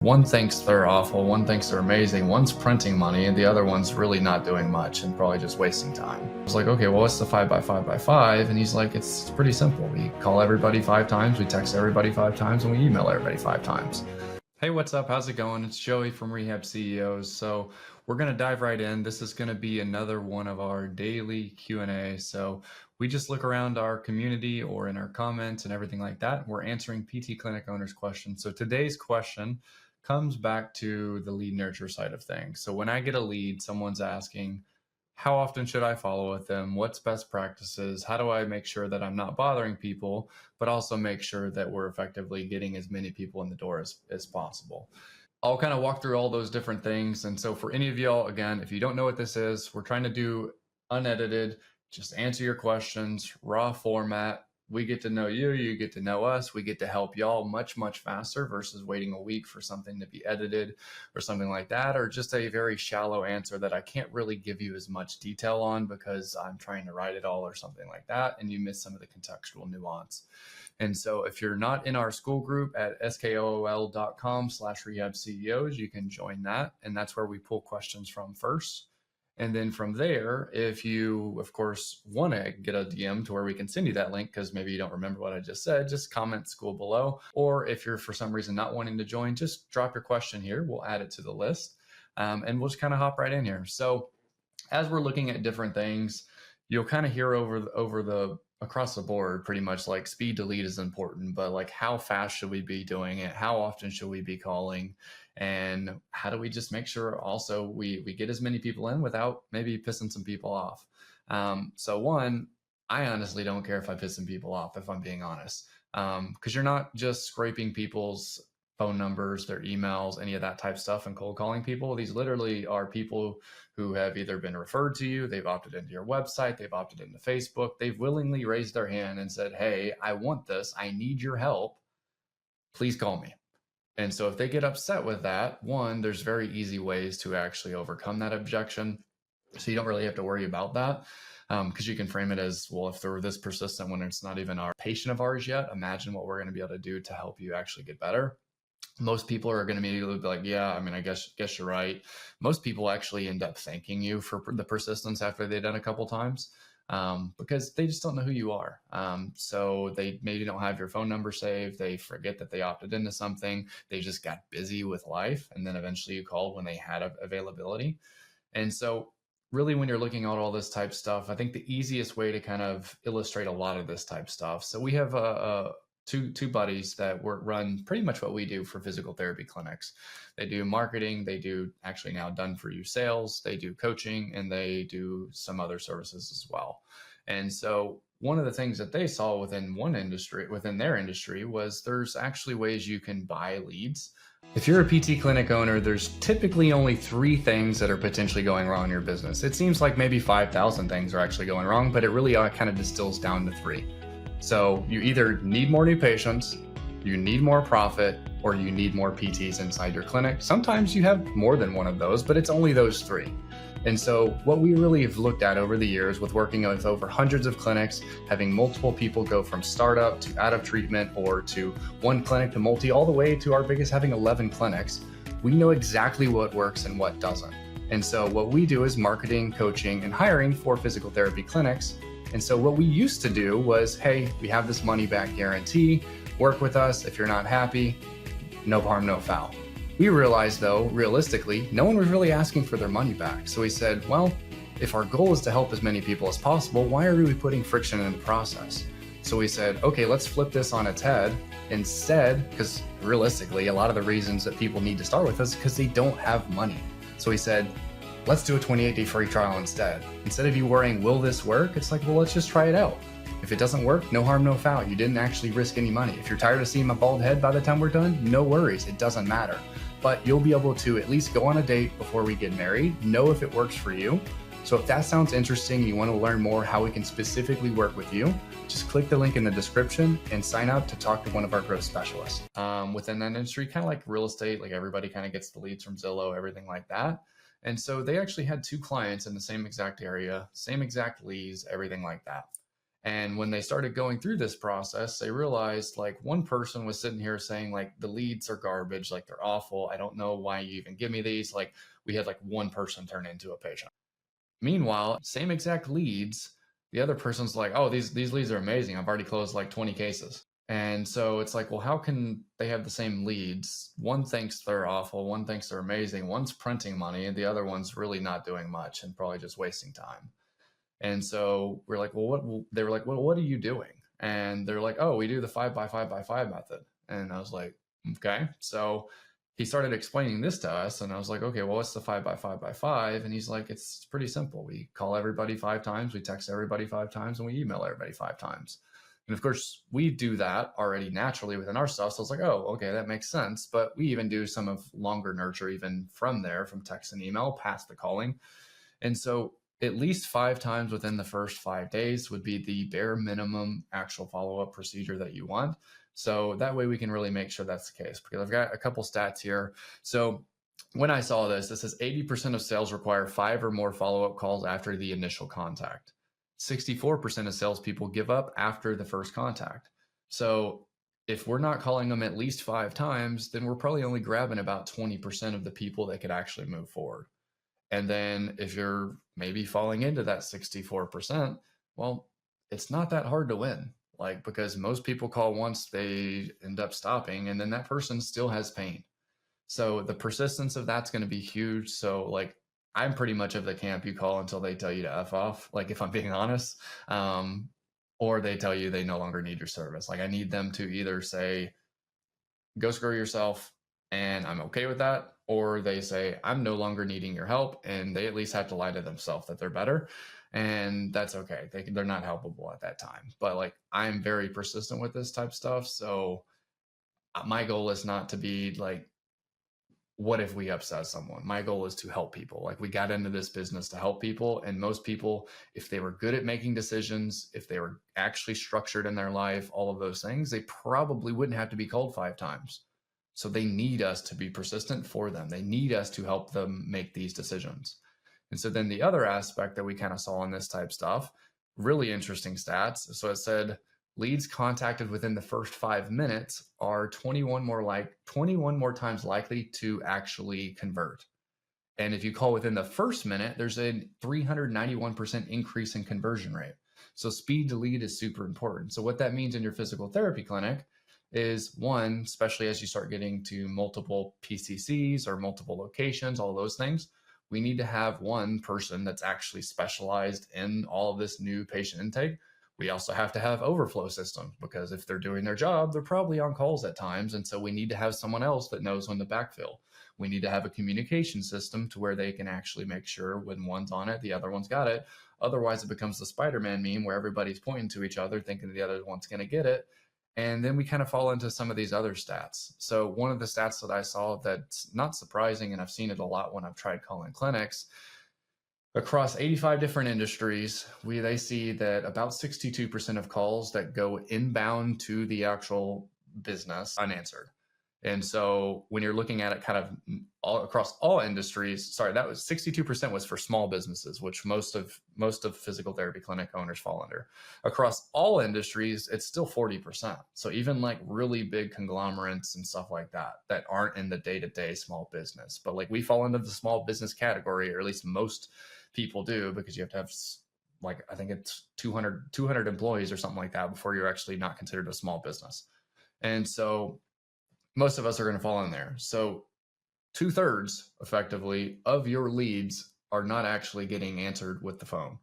One thinks they're awful, one thinks they're amazing, one's printing money, and the other one's really not doing much and probably just wasting time. I was like, okay, well, what's the 5 by 5 by 5? And he's like, it's pretty simple. We call everybody 5 times, we text everybody 5 times, and we email everybody 5 times. Hey, what's up? How's it going? It's Joey from Rehab CEOs. So we're going to dive right in. This is going to be another one of our daily Q&A. So we just look around our community or in our comments and everything like that. We're answering PT clinic owners' questions. So today's question comes back to the lead nurture side of things. So when I get a lead, someone's asking, how often should I follow with them? What's best practices? How do I make sure that I'm not bothering people, but also make sure that we're effectively getting as many people in the door as possible? I'll kind of walk through all those different things. And so for any of y'all, again, if you don't know what this is, we're trying to do unedited, just answer your questions, raw format. We get to know you, you get to know us. We get to help y'all much, much faster versus waiting a week for something to be edited or something like that, or just a very shallow answer that I can't really give you as much detail on because I'm trying to write it all or something like that, and you miss some of the contextual nuance. And so if you're not in our school group at skool.com/rehabceos, you can join that. And that's where we pull questions from first. And then from there, if you, of course, want to get a DM to where we can send you that link, because maybe you don't remember what I just said, just comment school below. Or if you're for some reason not wanting to join, just drop your question here. We'll add it to the list. And we'll just kind of hop right in here. So as we're looking at different things, you'll kind of hear across the board, pretty much like speed to lead is important, but like how fast should we be doing it? How often should we be calling? And how do we just make sure also we get as many people in without maybe pissing some people off? So one, I honestly don't care if I piss some people off, if I'm being honest, because you're not just scraping people's phone numbers, their emails, any of that type of stuff and cold calling people. These literally are people who have either been referred to you, they've opted into your website, they've opted into Facebook, they've willingly raised their hand and said, hey, I want this, I need your help, please call me. And so if they get upset with that, one, there's very easy ways to actually overcome that objection. So you don't really have to worry about that, because you can frame it as, well, if they're this persistent when it's not even our patient of ours yet, imagine what we're going to be able to do to help you actually get better. Most people are going to immediately be like, yeah, I mean, I guess you're right. Most people actually end up thanking you for the persistence after they've done a couple times, because they just don't know who you are. So they maybe don't have your phone number saved. They forget that they opted into something. They just got busy with life. And then eventually you called when they had availability. And so really, when you're looking at all this type stuff, I think the easiest way to kind of illustrate a lot of this type stuff. So we have two buddies that run pretty much what we do for physical therapy clinics. They do marketing, they do actually now done for you sales, they do coaching, and they do some other services as well. And so one of the things that they saw within their industry, was there's actually ways you can buy leads. If you're a PT clinic owner, there's typically only 3 things that are potentially going wrong in your business. It seems like maybe 5,000 things are actually going wrong, but it really kind of distills down to 3. So you either need more new patients, you need more profit, or you need more PTs inside your clinic. Sometimes you have more than one of those, but it's only those 3. And so what we really have looked at over the years with working with over hundreds of clinics, having multiple people go from startup to out of treatment or to one clinic to multi, all the way to our biggest having 11 clinics, we know exactly what works and what doesn't. And so what we do is marketing, coaching, and hiring for physical therapy clinics. And so what we used to do was, hey, we have this money back guarantee, work with us. If you're not happy, no harm, no foul. We realized though, realistically, no one was really asking for their money back. So we said, well, if our goal is to help as many people as possible, why are we putting friction in the process? So we said, okay, let's flip this on its head instead, because realistically, a lot of the reasons that people need to start with us is because they don't have money. So we said, let's do a 28-day free trial instead. Instead of you worrying, will this work? It's like, well, let's just try it out. If it doesn't work, no harm, no foul. You didn't actually risk any money. If you're tired of seeing my bald head by the time we're done, no worries, it doesn't matter. But you'll be able to at least go on a date before we get married, know if it works for you. So if that sounds interesting, you want to learn more how we can specifically work with you, just click the link in the description and sign up to talk to one of our growth specialists. Within that industry, kind of like real estate, like everybody kind of gets the leads from Zillow, everything like that. And so they actually had 2 clients in the same exact area, same exact leads, everything like that. And when they started going through this process, they realized like one person was sitting here saying like the leads are garbage, like they're awful. I don't know why you even give me these. Like we had like one person turn into a patient. Meanwhile, same exact leads, the other person's like, oh, these leads are amazing. I've already closed like 20 cases. And so it's like, well, how can they have the same leads? One thinks they're awful, one thinks they're amazing, one's printing money, and the other one's really not doing much and probably just wasting time. And so we're like, well, they were like, well, what are you doing? And they're like, oh, we do the 5 by 5 by 5 method. And I was like, okay. So he started explaining this to us, and I was like, okay, well, what's the 5 by 5 by 5? And he's like, it's pretty simple. We call everybody 5 times, we text everybody 5 times, and we email everybody 5 times. And of course, we do that already naturally within our stuff. So it's like, oh, okay, that makes sense. But we even do some of longer nurture, even from there, from text and email past the calling. And so at least 5 times within the first 5 days would be the bare minimum actual follow-up procedure that you want. So that way we can really make sure that's the case, because I've got a couple stats here. So when I saw this, it says 80% of sales require 5 or more follow-up calls after the initial contact. 64% of salespeople give up after the first contact. So if we're not calling them at least 5 times, then we're probably only grabbing about 20% of the people that could actually move forward. And then if you're maybe falling into that 64%, well, it's not that hard to win. Like, because most people call once, they end up stopping, and then that person still has pain. So the persistence of that's going to be huge. So like, I'm pretty much of the camp you call until they tell you to F off, like if I'm being honest, or they tell you they no longer need your service. Like I need them to either say, go screw yourself, and I'm okay with that, or they say, I'm no longer needing your help, and they at least have to lie to themselves that they're better, and that's okay. They're not helpable at that time. But like, I'm very persistent with this type of stuff. So my goal is not to be like, what if we upset someone? My goal is to help people. Like we got into this business to help people. And most people, if they were good at making decisions, if they were actually structured in their life, all of those things, they probably wouldn't have to be called 5 times. So they need us to be persistent for them. They need us to help them make these decisions. And so then the other aspect that we kind of saw in this type stuff, really interesting stats. So it said leads contacted within the first 5 minutes are 21 more times likely to actually convert. And if you call within the first minute, there's a 391% increase in conversion rate. So speed to lead is super important. So what that means in your physical therapy clinic is, one, especially as you start getting to multiple PCCs or multiple locations, all those things, we need to have one person that's actually specialized in all of this new patient intake. We also have to have overflow systems, because if they're doing their job, they're probably on calls at times. And so we need to have someone else that knows when to backfill. We need to have a communication system to where they can actually make sure when one's on it, the other one's got it. Otherwise, it becomes the Spider-Man meme where everybody's pointing to each other thinking the other one's going to get it. And then we kind of fall into some of these other stats. So one of the stats that I saw that's not surprising, and I've seen it a lot when I've tried calling clinics, across 85 different industries, they see that about 62% of calls that go inbound to the actual business unanswered. And so when you're looking at it kind of all across all industries, sorry, that was 62% was for small businesses, which most of physical therapy clinic owners fall under. Across all industries, it's still 40%. So even like really big conglomerates and stuff like that aren't in the day-to-day small business, but like we fall into the small business category, or at least most people do, because you have to have like, I think it's 200 employees or something like that before you're actually not considered a small business. And so most of us are going to fall in there. So 2/3 effectively of your leads are not actually getting answered with the phone.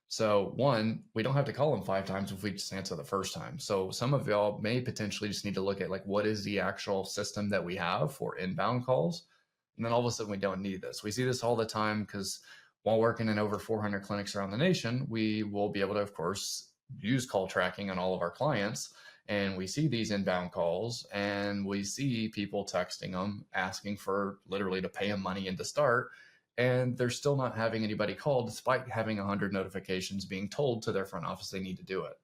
So one, we don't have to call them 5 times if we just answer the first time. So some of y'all may potentially just need to look at like, what is the actual system that we have for inbound calls? And then all of a sudden we don't need this. We see this all the time, because while working in over 400 clinics around the nation, we will be able to, of course, use call tracking on all of our clients. And we see these inbound calls, and we see people texting them, asking for literally to pay them money and to start. And they're still not having anybody call, despite having 100 notifications being told to their front office they need to do it.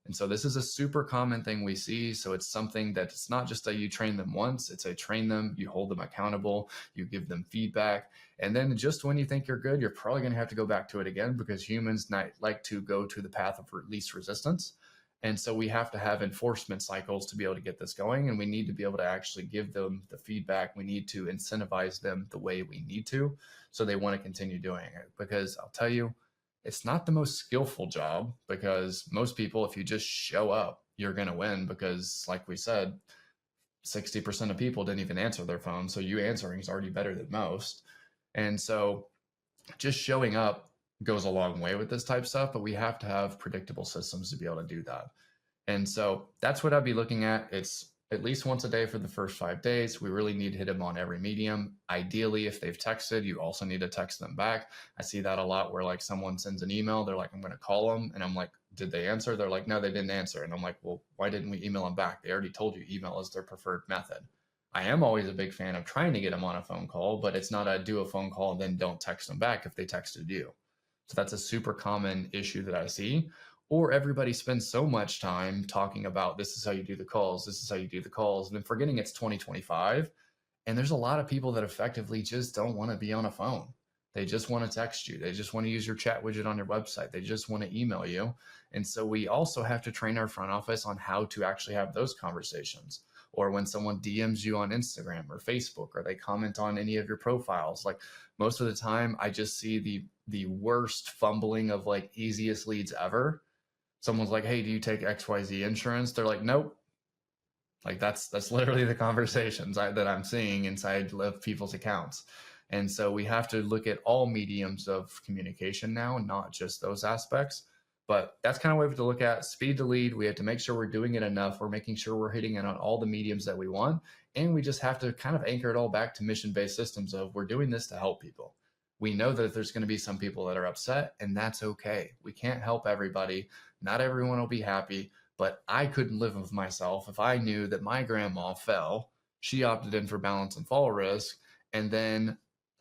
And so this is a super common thing we see. So it's something that it's not just that you train them once, it's a train them, you hold them accountable, you give them feedback. And then just when you think you're good, you're probably going to have to go back to it again, because humans like to go to the path of least resistance. And so we have to have enforcement cycles to be able to get this going. And we need to be able to actually give them the feedback. We need to incentivize them the way we need to, so they want to continue doing it. Because I'll tell you, it's not the most skillful job, because most people, if you just show up, you're going to win, because like we said, 60% of people didn't even answer their phone. So you answering is already better than most. And so just showing up goes a long way with this type of stuff, but we have to have predictable systems to be able to do that. And so that's what I'd be looking at. It's at least once a day for the first 5 days. We really need to hit them on every medium. Ideally, if they've texted, you also need to text them back. I see that a lot where like someone sends an email, they're like, I'm going to call them. And I'm like, did they answer? They're like, no, they didn't answer. And I'm like, well, why didn't we email them back? They already told you email is their preferred method. I am always a big fan of trying to get them on a phone call, but it's not a do a phone call and then don't text them back if they texted you. So that's a super common issue that I see. Or everybody spends so much time talking about this is how you do the calls, this is how you do the calls, and then forgetting it's 2025. And there's a lot of people that effectively just don't want to be on a phone. They just want to text you. They just want to use your chat widget on your website. They just want to email you. And so we also have to train our front office on how to actually have those conversations. Or when someone DMs you on Instagram or Facebook, or they comment on any of your profiles, like most of the time I just see the worst fumbling of like easiest leads ever. Someone's like, hey, do you take XYZ insurance? They're like, nope. Like that's literally the conversations that I'm seeing inside of people's accounts. And so we have to look at all mediums of communication now, not just those aspects. But that's kind of what we have to look at. Speed to lead. We have to make sure we're doing it enough. We're making sure we're hitting it on all the mediums that we want. And we just have to kind of anchor it all back to mission-based systems of we're doing this to help people. We know that there's going to be some people that are upset, and that's okay. We can't help everybody. Not everyone will be happy, but I couldn't live with myself if I knew that my grandma fell. She opted in for balance and fall risk, and then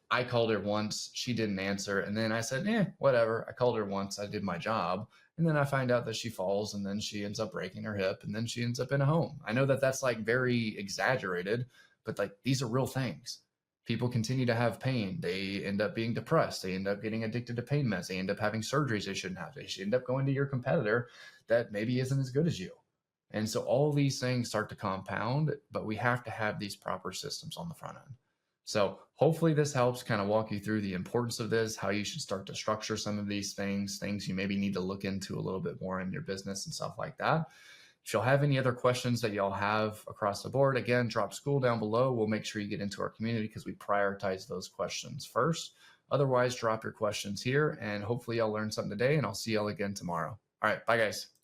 I called her once, she didn't answer, and then I said, whatever. I called her once, I did my job, and then I find out that she falls, and then she ends up breaking her hip, and then she ends up in a home. I know that that's like very exaggerated, but like these are real things. People continue to have pain. They end up being depressed. They end up getting addicted to pain meds. They end up having surgeries they shouldn't have. They should end up going to your competitor that maybe isn't as good as you. And so all these things start to compound, but we have to have these proper systems on the front end. So hopefully this helps kind of walk you through the importance of this, how you should start to structure some of these things you maybe need to look into a little bit more in your business and stuff like that. If y'all have any other questions that y'all have across the board, again, drop school down below. We'll make sure you get into our community because we prioritize those questions first. Otherwise, drop your questions here, and hopefully y'all learned something today, and I'll see y'all again tomorrow. All right, bye guys.